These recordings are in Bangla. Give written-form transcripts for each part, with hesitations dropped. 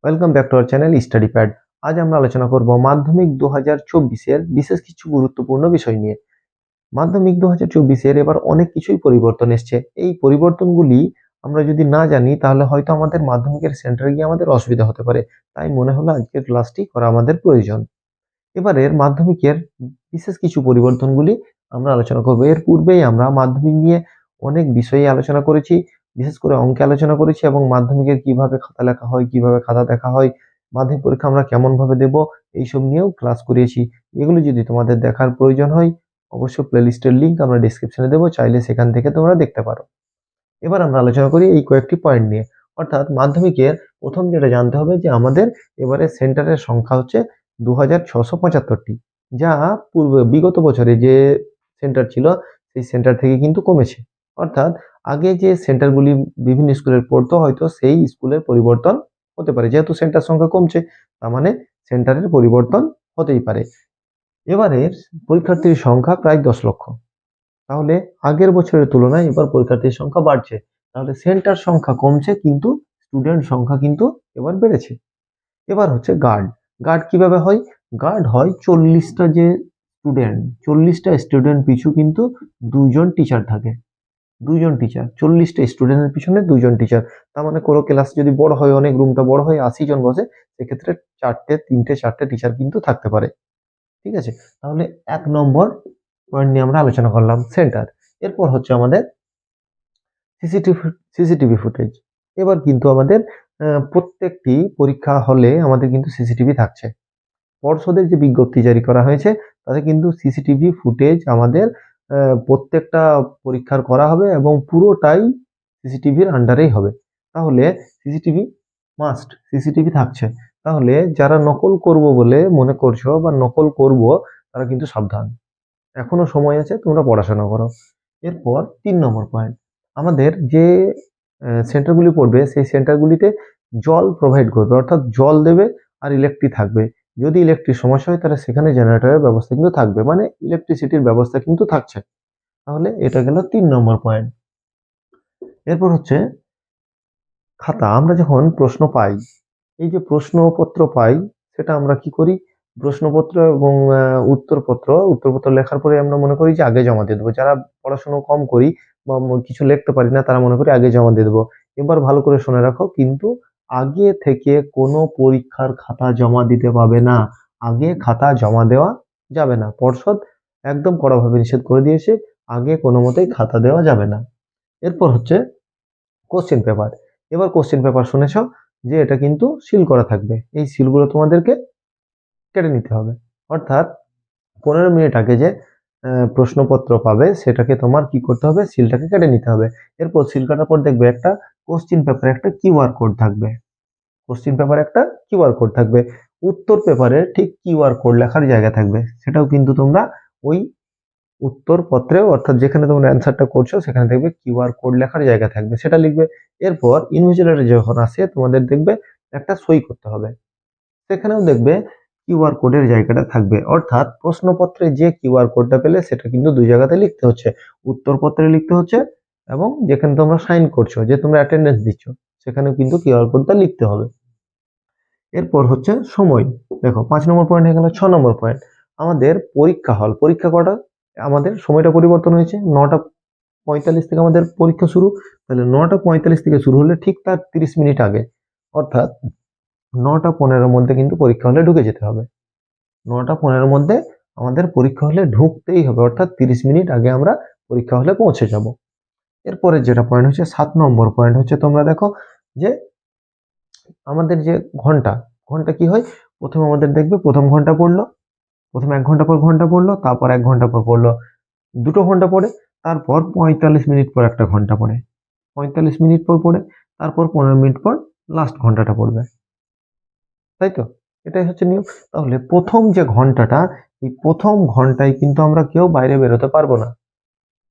Welcome back to our channel study pad. আজ আমরা আলোচনা করব মাধ্যমিক 2024-এর বিশেষ কিছু গুরুত্বপূর্ণ বিষয় নিয়ে। মাধ্যমিক 2024-এর এবার অনেক কিছুই পরিবর্তন এসছে। এই পরিবর্তনগুলি আমরা যদি না জানি তাহলে হয়তো আমাদের মাধ্যমিকের সেন্টারে গিয়ে আমাদের অসুবিধা হতে পারে। তাই মনে হলো আজকের ক্লাসটি করা আমাদের প্রয়োজন। এবারের মাধ্যমিকের বিশেষ কিছু পরিবর্তনগুলি আমরা আলোচনা করব। এর পূর্বেই আমরা মাধ্যমিক নিয়ে অনেক বিষয়ে আলোচনা করেছি, বিশেষ করে অঙ্কে আলোচনা করেছি এবং মাধ্যমিকের কিভাবে খাতা লেখা হয়, কিভাবে খাতা দেখা হয়, মাধ্যমিক পরীক্ষা আমরা কেমন ভাবে দেব, এইসব নিয়েও ক্লাস করিয়েছি। এগুলো যদি তোমাদের দেখার প্রয়োজন হয় অবশ্যই প্লেলিস্টের লিঙ্ক আমরা ডিসক্রিপশনে দেবো, চাইলে সেখান থেকে তোমরা দেখতে পারো। এবার আমরা আলোচনা করি এই কয়েকটি পয়েন্ট নিয়ে। অর্থাৎ মাধ্যমিকের প্রথম যেটা জানতে হবে যে আমাদের এবারে সেন্টারের সংখ্যা হচ্ছে 2675টি, যা বিগত বছরে যে সেন্টার ছিল সেই সেন্টার থেকে কিন্তু কমেছে। অর্থাৎ আগে যে সেন্টারগুলি বিভিন্ন স্কুলের পড়তো হয়তো সেই স্কুলের পরিবর্তন হতে পারে, যেহেতু সেন্টার সংখ্যা কমছে তার মানে সেন্টারের পরিবর্তন হতেই পারে। এবারের পরীক্ষার্থীর সংখ্যা প্রায় 10 লক্ষ। তাহলে আগের বছরের তুলনায় এবার পরীক্ষার্থীর সংখ্যা বাড়ছে, তাহলে সেন্টার সংখ্যা কমছে কিন্তু স্টুডেন্ট সংখ্যা কিন্তু এবার বেড়েছে। এবার হচ্ছে গার্ড। গার্ড কিভাবে হয়? গার্ড হয় 40টা স্টুডেন্ট পিছু কিন্তু দুজন টিচার থাকে। দুজন টিচার, 40টা স্টুডেন্টের পিছনে দুজন টিচার। তার মানে কোনো ক্লাস যদি বড় হয়, অনেক রুমটা বড় হয়, 80 জন বসে, সেক্ষেত্রে তিনটে চারটে টিচার কিন্তু থাকতে পারে। ঠিক আছে, তাহলে 1 নম্বর পয়েন্ট নিয়ে আমরা আলোচনা করলাম সেন্টার। এরপর হচ্ছে আমাদের সিসিটিভি ফুটেজ। এবার কিন্তু আমাদের প্রত্যেকটি পরীক্ষা হলে আমাদের কিন্তু সিসিটিভি থাকছে। পর্ষদের যে বিজ্ঞপ্তি জারি করা হয়েছে তাতে কিন্তু সিসিটিভি ফুটেজ আমাদের প্রত্যেকটা পরীক্ষার করা হবে এবং পুরোটাই সিসিটিভির আন্ডারেই হবে। তাহলে সিসিটিভি মাস্ট, সিসিটিভি থাকছে। তাহলে যারা নকল করব বলে মনে করছো বা নকল করব তারা কিন্তু সাবধান, এখনো সময় আছে, তোমরা পড়াশোনা করো। এরপর 3 নম্বর পয়েন্ট, আমাদের যে সেন্টারগুলি পড়বে সেই সেন্টারগুলিতে জল প্রোভাইড করবে, অর্থাৎ জল দেবে আর ইলেকট্রিক থাকবে। যদি ইলেকট্রিক সমস্যা হয় তাহলে সেখানে জেনারেটরের ব্যবস্থা কিন্তু থাকবে, মানে ইলেকট্রিসিটির ব্যবস্থা কিন্তু থাকছে। তাহলে এটা গেল 3 নম্বর পয়েন্ট। এরপর হচ্ছে খাতা। আমরা যখন প্রশ্ন পাই, এই যে প্রশ্নপত্র পাই, সেটা আমরা কি করি? প্রশ্নপত্র এবং উত্তরপত্র লেখার পরে আমরা মনে করি যে আগে জমা দিয়ে দেবো। যারা পড়াশোনা কম করি বা কিছু লিখতে পারি না তারা মনে করি আগে জমা দিয়ে দেবো। এবার ভালো করে শুনে রাখো, কিন্তু আগে থেকে কোনো পরীক্ষার খাতা জমা দিতে পাবে না। আগে খাতা জমা দেওয়া যাবে না, পর্ষদ একদম কড়াভাবে নিষেধ করে দিয়েছে, আগে কোনো মতেই খাতা দেওয়া যাবে না। এরপর হচ্ছে কোশ্চেন পেপার। এবার কোশ্চেন পেপার শুনেছ যে এটা কিন্তু সিল করা থাকবে, এই সিলগুলো তোমাদেরকে কেটে নিতে হবে। অর্থাৎ 15 মিনিট আগে যে প্রশ্নপত্র পাবে সেটাকে তোমার কি করতে হবে? সিলটাকে কেটে নিতে হবে। এরপর সিল কাটার পর দেখবে একটা কোশ্চেন পেপারে একটা কিউআর কোড থাকবে। কোশ্চেন পেপারে একটা কিউআর কোড থাকবে। উত্তর পেপারে ঠিক কিউআর কোড লেখার জায়গা থাকবে, সেটাও কিন্তু তোমরা ওই উত্তরপত্রেও, অর্থাৎ যেখানে তোমরা অ্যান্সারটা করছো সেখানে দেখবে কিউআর কোড লেখার জায়গা থাকবে, সেটা লিখবে। এরপর ইনভিজিলেটর যখন আসে তোমাদের দেখবে একটা সই করতে হবে, সেখানেও দেখবে কিউআর কোডের জায়গাটা থাকবে। অর্থাৎ প্রশ্নপত্রে যে কিউআর কোডটা পেলে সেটা কিন্তু দুই জায়গাতে লিখতে হচ্ছে, উত্তরপত্রে লিখতে হচ্ছে এবং যেখানে তোমরা সাইন করছো, যে তোমরা অ্যাটেন্ডেন্স দিচ্ছ, সেখানেও কিন্তু কিউআর কোডটা লিখতে হবে। এরপর হচ্ছে সময়। দেখো 5 নম্বর পয়েন্ট হয়ে গেল। 6 নম্বর পয়েন্ট, আমাদের পরীক্ষা হল। পরীক্ষা কটা? আমাদের সময়টা পরিবর্তন হয়েছে, 9টা 45 থেকে আমাদের পরীক্ষা শুরু। তাহলে 9টা 45 থেকে শুরু হলে ঠিক তার 30 মিনিট আগে, অর্থাৎ 9টা 15-র মধ্যে কিন্তু পরীক্ষা হলে ঢুকে যেতে হবে। 9টা 15-র মধ্যে আমাদের পরীক্ষা হলে ঢুকতেই হবে, অর্থাৎ 30 মিনিট আগে আমরা পরীক্ষা হলে পৌঁছে যাব। এরপরে যেটা পয়েন্ট হচ্ছে 7 নম্বর পয়েন্ট হচ্ছে, তোমরা দেখো যে আমাদের যে ঘন্টা, ঘন্টা কি হয়? প্রথমে আমাদের দেখবে প্রথম ঘন্টা পড়লো, প্রথমে 1 ঘন্টা পর ঘন্টা পড়লো, তারপর 1 ঘন্টা পর পড়লো 2 ঘন্টা পড়ে, তারপর 45 মিনিট পর একটা ঘন্টা পড়ে, 45 মিনিট পর পড়ে, তারপর 15 মিনিট পর লাস্ট ঘন্টাটা পড়বে, তাই তো? এটাই হচ্ছে নিয়ম। তাহলে প্রথম যে ঘন্টাটা, এই প্রথম ঘন্টায় কিন্তু আমরা কেউ বাইরে বেরোতে পারবো না,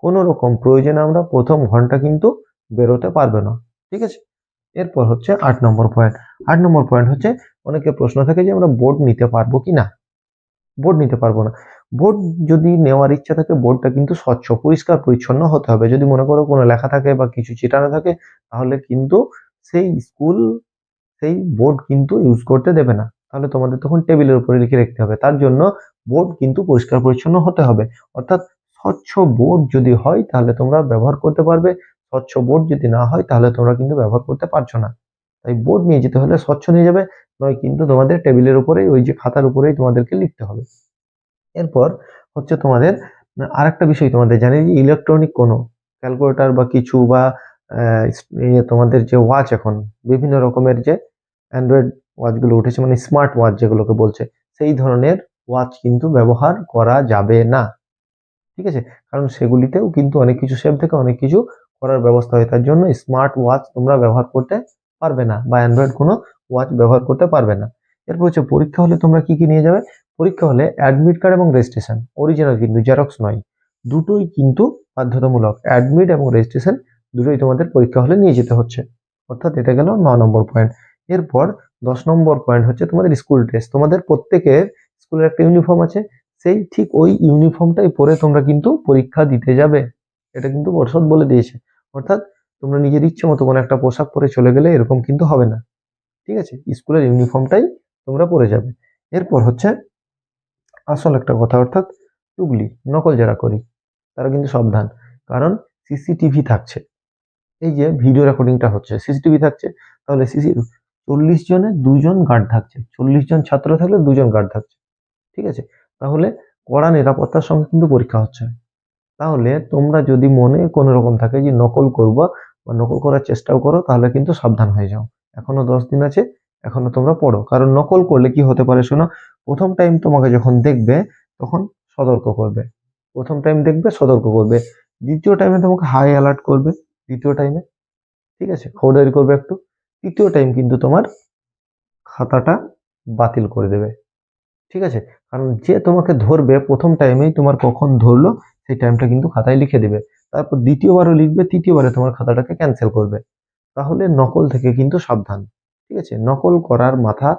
কোনো রকম প্রয়োজনে আমরা প্রথম ঘন্টা কিন্তু বেরোতে পারবে না। ঠিক আছে, এরপর হচ্ছে 8 নম্বর পয়েন্ট। 8 নম্বর পয়েন্ট হচ্ছে অনেকের প্রশ্ন থাকে যে আমরা বোর্ড নিতে পারবো কি না। বোর্ড নিতে পারবো না। বোর্ড যদি নেওয়ার ইচ্ছা থাকে, বোর্ডটা কিন্তু স্বচ্ছ পরিষ্কার পরিচ্ছন্ন হতে হবে। যদি মনে করো কোনো লেখা থাকে বা কিছু চিটানো থাকে, তাহলে কিন্তু সেই স্কুল সেই বোর্ড কিন্তু ইউজ করতে দেবে না। তাহলে তোমাদের তখন টেবিলের উপরে লিখে রাখতে হবে। তার জন্য বোর্ড কিন্তু পরিষ্কার পরিচ্ছন্ন হতে হবে। অর্থাৎ স্বচ্ছ বোর্ড যদি হয় তাহলে তোমরা ব্যবহার করতে পারবে, স্বচ্ছ বোর্ড যদি না হয় তাহলে তোমরা কিন্তু ব্যবহার করতে পারছো না। তাই বোর্ড নিয়ে যেতে হলে স্বচ্ছ নিয়ে যাবে, নয় কিন্তু তোমাদের টেবিলের উপরেই ওই যে খাতার উপরেই তোমাদেরকে লিখতে হবে। এরপর হচ্ছে তোমাদের আরেকটা বিষয় তোমাদের জানি যে ইলেকট্রনিক কোনো ক্যালকুলেটর বা কিছু বা তোমাদের যে ওয়াচ এখন বিভিন্ন রকমের যে অ্যান্ড্রয়েড ওয়াচগুলো উঠেছে মানে স্মার্ট ওয়াচ যেগুলোকে বলছে, সেই ধরনের ওয়াচ কিন্তু ব্যবহার করা যাবে না। ঠিক আছে? কারণ সেগুলিতেও কিন্তু অনেক কিছু সেভ থেকে অনেক কিছু করার ব্যবস্থা হয়। তার জন্য স্মার্ট ওয়াচ তোমরা ব্যবহার করতে পারবে না বা অ্যান্ড্রয়েড কোনো ওয়াচ ব্যবহার করতে পারবে না। এরপর হচ্ছে পরীক্ষা হলে তোমরা কি কি নিয়ে যাবে? পরীক্ষা হলে অ্যাডমিট কার্ড এবং রেজিস্ট্রেশন, অরিজিনাল কিন্তু জেরক্স নয়, দুটোই কিন্তু বাধ্যতামূলক। অ্যাডমিট এবং রেজিস্ট্রেশন দুটোই তোমাদের পরীক্ষা হলে নিয়ে যেতে হচ্ছে। অর্থাৎ এটা গেল 9 নম্বর পয়েন্ট। এরপর 10 নম্বর পয়েন্ট হচ্ছে তোমাদের স্কুল ড্রেস। তোমাদের প্রত্যেকের স্কুলের একটা ইউনিফর্ম আছে, সেই ঠিক ওই ইউনিফর্মটাই পরে তোমরা কিন্তু পরীক্ষা দিতে যাবে। এটা কিন্তু পর্ষদ বলে দিয়েছে। অর্থাৎ তোমরা নিজের ইচ্ছে মতো কোনো একটা পোশাক পরে চলে গেলে এরকম কিন্তু হবে না। ঠিক আছে? স্কুলের ইউনিফর্মটাই তোমরা পরে যাবে। এরপর হচ্ছে আসল একটা কথা, অর্থাৎ চুগলি, নকল যারা করি তারা কিন্তু সাবধান। কারণ সিসিটিভি থাকছে। এই যে ভিডিও রেকর্ডিংটা হচ্ছে, সিসিটিভি থাকছে, তাহলে 40 জনে 2 জন গার্ড থাকছে। 40 জন ছাত্র থাকলে 2 জন গার্ড থাকছে। ঠিক আছে? তাহলে কড়া নিরাপত্তার সঙ্গে কিন্তু পরীক্ষা হচ্ছে। তাহলে তোমরা যদি মনে কোনো রকম থাকে যে নকল করবো বা নকল করার চেষ্টাও করো, তাহলে কিন্তু সাবধান হয়ে যাও। এখনো 10 দিন আছে, এখনো তোমরা পড়ো। কারণ নকল করলে কি হতে পারে শোনো, প্রথম টাইম তোমাকে যখন দেখবে তখন সতর্ক করবে। প্রথম টাইম দেখবে সতর্ক করবে। দ্বিতীয় টাইমে তোমাকে হাই অ্যালার্ট করবে। দ্বিতীয় টাইমে, ঠিক আছে, খবরদারি করবে একটু। তৃতীয় টাইম কিন্তু তোমার খাতাটা বাতিল করে দেবে। ঠিক আছে? কারণ যে তোমাকে ধরবে প্রথম টাইমেই তোমার কখন ধরলো সেই টাইমটা কিন্তু খাতায় লিখে দেবে। তারপর দ্বিতীয়বারও লিখবে, তৃতীয়বারে তোমার খাতাটাকে ক্যান্সেল করবে। তাহলে নকল থেকে কিন্তু সাবধান। ঠিক আছে? নকল করার মাথা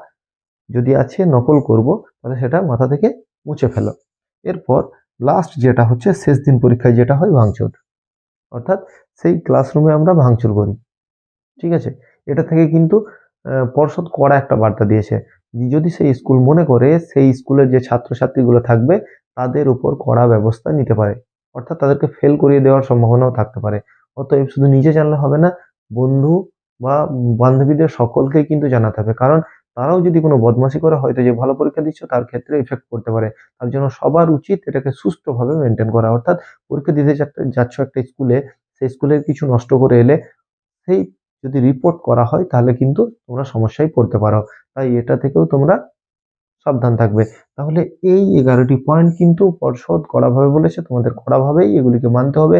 যদি আছে নকল করব, তাহলে সেটা মাথা থেকে মুছে ফেলো। এরপর লাস্ট যেটা হচ্ছে শেষ দিন পরীক্ষায় যেটা হয় ভাঙচুর। অর্থাৎ সেই ক্লাসরুমে আমরা ভাঙচুর করি। ঠিক আছে? এটা থেকে কিন্তু পর্ষদ কড়া একটা বার্তা দিয়েছে। যদি সেই স্কুল মনে করে সেই স্কুলের যে ছাত্রছাত্রীগুলো থাকবে তাদের উপর কড়া ব্যবস্থা নিতে পারে। অর্থাৎ তাদেরকে ফেল করিয়ে দেওয়ার সম্ভাবনাও থাকতে পারে। অতএব শুধু নিজে জানলে হবে না, বন্ধু বা বান্ধবীদের সকলকেই কিন্তু জানাতে হবে। কারণ তারাও যদি কোনো বদমাশি করে, হয়তো যে ভালো পরীক্ষা দিচ্ছ তার ক্ষেত্রে ইফেক্ট পড়তে পারে। তার জন্য সবার উচিত এটাকে সুষ্ঠুভাবে মেনটেন করা। অর্থাৎ পরীক্ষা দিতে যাচ্ছ একটা স্কুলে, সেই স্কুলের কিছু নষ্ট করে এলে সেই যদি রিপোর্ট করা হয় তাহলে কিন্তু তোমরা সমস্যায় পড়তে পারো। তাই এটা থেকেও তোমরা সাবধান থাকবে। তাহলে এই 11টি পয়েন্ট কিন্তু পর্ষদ কড়াভাবে বলেছে, তোমাদের কড়াভাবেই এগুলিকে মানতে হবে।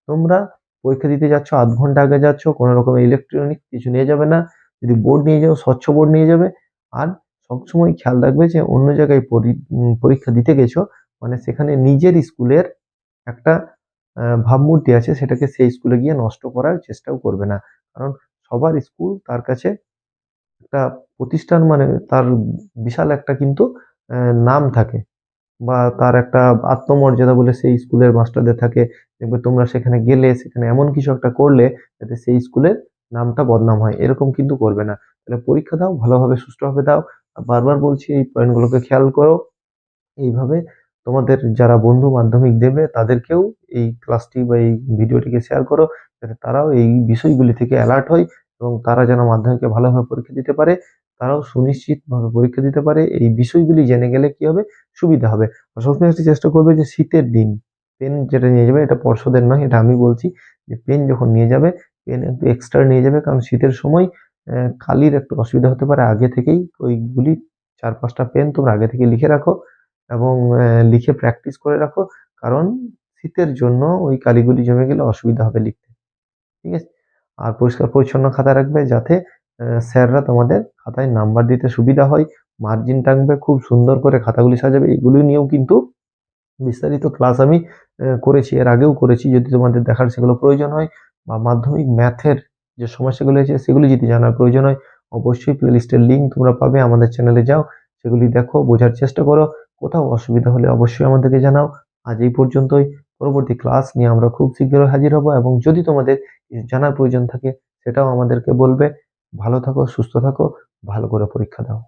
তোমরা পরীক্ষা দিতে যাচ্ছ, আধ ঘন্টা আগে যাচ্ছ, কোনো রকমের ইলেকট্রনিক কিছু নিয়ে যাবে না। যদি বোর্ড নিয়ে যাও, স্বচ্ছ বোর্ড নিয়ে যাবে। আর সবসময় খেয়াল রাখবে যে অন্য জায়গায় পরীক্ষা দিতে গেছো মানে সেখানে নিজের স্কুলের একটা ভাবমূর্তি আছে, সেটাকে সেই স্কুলে গিয়ে নষ্ট করার চেষ্টাও করবে না। কারণ সবার স্কুল তার কাছে একটা প্রতিষ্ঠান, মানে তার বিশাল একটা কিন্তু নাম থাকে বা তার একটা আত্মমর্যাদা বলে সেই স্কুলের মাস্টারদের থাকে। দেখবে তোমরা সেখানে গেলে সেখানে এমন কিছু একটা করলে যাতে সেই স্কুলের নামটা বদনাম হয়, এরকম কিন্তু করবে না। তাহলে পরীক্ষা দাও, ভালোভাবে সুষ্ঠুভাবে দাও। আর বারবার বলছি এই পয়েন্টগুলোকে খেয়াল করো। এইভাবে তোমাদের যারা বন্ধু মাধ্যমিক দেবে তাদেরকেও এই ক্লাসটি বা এই ভিডিওটিকে শেয়ার করো, যাতে তারাও এই বিষয়গুলি থেকে অ্যালার্ট হয় এবং তারা যেন মাধ্যমিকে ভালোভাবে পরীক্ষা দিতে পারে, তারাও সুনিশ্চিতভাবে পরীক্ষা দিতে পারে। এই বিষয়গুলি জেনে গেলে কি হবে, সুবিধা হবে। আর সবসময় একটা চেষ্টা করবে যে শীতের দিন পেন যেটা নিয়ে যাবে, এটা পর্ষদের নয়, এটা আমি বলছি, যে পেন যখন নিয়ে যাবে পেন একটু এক্সট্রা নিয়ে যাবে। কারণ শীতের সময় কালির একটু অসুবিধা হতে পারে। আগে থেকেই ওইগুলি 4-5টা পেন তোমরা আগে থেকে লিখে রাখো এবং লিখে প্র্যাকটিস করে রাখো। কারণ শীতের জন্য ওই কালিগুলি জমে গেলে অসুবিধা হবে লিখতে। ঠিক আছে? আর পরিষ্কার পরিচ্ছন্ন খাতা রাখবে যাতে স্যাররা তোমাদের খাতায় নাম্বার দিতে সুবিধা হয়। মার্জিন টাঙবে, খুব সুন্দর করে খাতাগুলি সাজাবে। এগুলি নিয়েও কিন্তু বিস্তারিত ক্লাস আমি করেছি, এর আগেও করেছি। যদি তোমাদের দেখার সেগুলো প্রয়োজন হয় বা মাধ্যমিক ম্যাথের যে সমস্যাগুলো আছে সেগুলি যদি জানার প্রয়োজন হয়, অবশ্যই প্লেলিস্টের লিঙ্ক তোমরা পাবে। আমাদের চ্যানেলে যাও, সেগুলি দেখো, বোঝার চেষ্টা করো। কোথাও অসুবিধা হলে অবশ্যই আমাদেরকে জানাও। আজ এই পর্যন্তই। পরবর্তী ক্লাস নিয়ে আমরা খুব শীঘ্রই হাজির হব এবং যদি তোমাদের কিছু জানার প্রয়োজন থাকে সেটাও আমাদেরকে বলবে। ভালো থাকো, সুস্থ থাকো। ভালো করে পরীক্ষা দাও।